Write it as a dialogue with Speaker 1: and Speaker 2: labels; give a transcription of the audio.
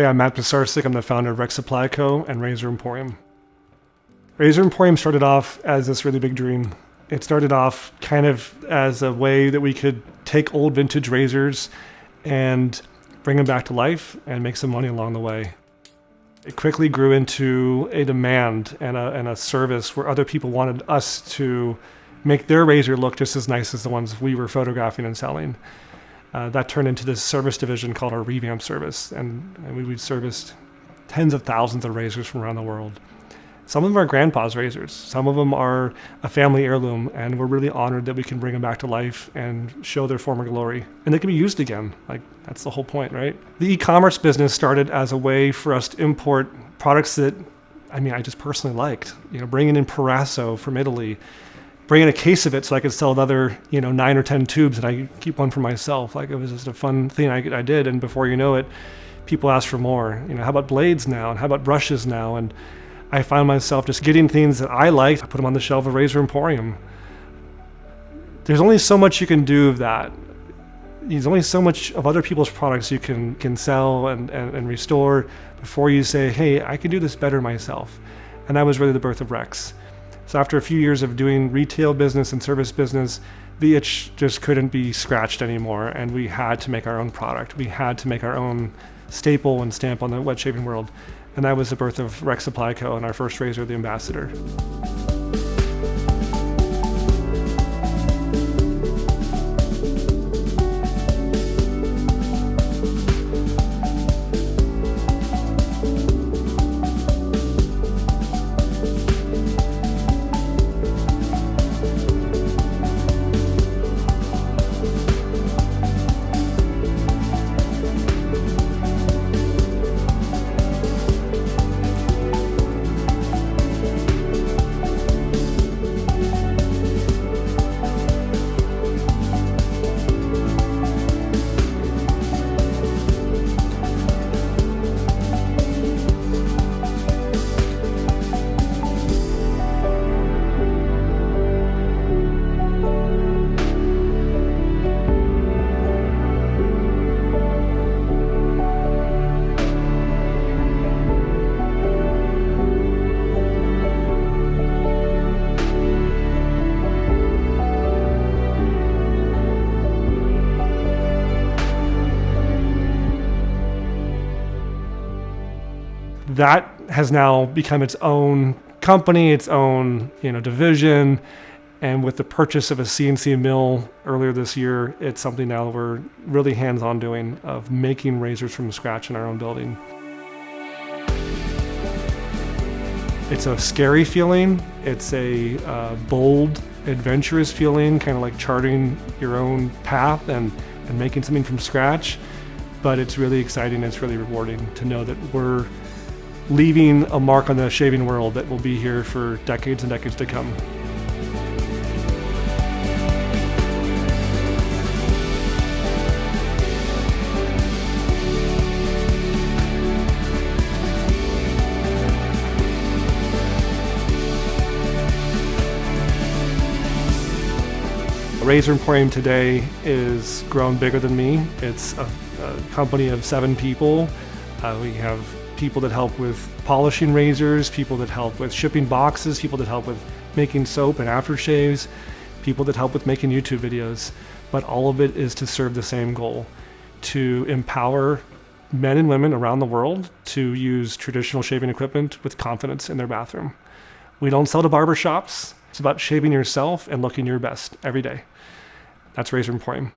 Speaker 1: Hey, I'm Matt Pisarcik. I'm the founder of Rec Supply Co. and Razor Emporium. Razor Emporium started off as this really big dream. It started off kind of as a way that we could take old vintage razors and bring them back to life and make some money along the way. It quickly grew into a demand and a service where other people wanted us to make their razor look just as nice as the ones we were photographing and selling. That turned into this service division called our revamp service, and we've serviced tens of thousands of razors from around the world. Some of them are grandpa's razors. Some of them are a family heirloom, and we're really honored that we can bring them back to life and show their former glory. And they can be used again. Like, that's the whole point, right? The e-commerce business started as a way for us to import products that, I just personally liked. Bringing in Parasso from Italy, bringing a case of it so I could sell another, 9 or 10 tubes, and I keep one for myself. Like, it was just a fun thing I did, and before you know it, people ask for more. How about blades now, and how about brushes now? And I found myself just getting things that I liked. I put them on the shelf of Razor Emporium. There's only so much you can do of that. There's only so much of other people's products you can sell and restore before you say, hey, I can do this better myself. And that was really the birth of Rex. So after a few years of doing retail business and service business, the itch just couldn't be scratched anymore, and we had to make our own product. We had to make our own staple and stamp on the wet shaving world. And that was the birth of Rec Supply Co. and our first razor, the Ambassador. That has now become its own company, its own division, and with the purchase of a CNC mill earlier this year, it's something now we're really hands-on doing, of making razors from scratch in our own building. It's a scary feeling. It's a bold, adventurous feeling, kind of like charting your own path and making something from scratch. But it's really exciting. It's really rewarding to know that we're leaving a mark on the shaving world that will be here for decades and decades to come. Razor Emporium today is grown bigger than me. It's a company of 7 people. We have people that help with polishing razors, people that help with shipping boxes, people that help with making soap and aftershaves, people that help with making YouTube videos. But all of it is to serve the same goal, to empower men and women around the world to use traditional shaving equipment with confidence in their bathroom. We don't sell to barbershops. It's about shaving yourself and looking your best every day. That's Razor Emporium.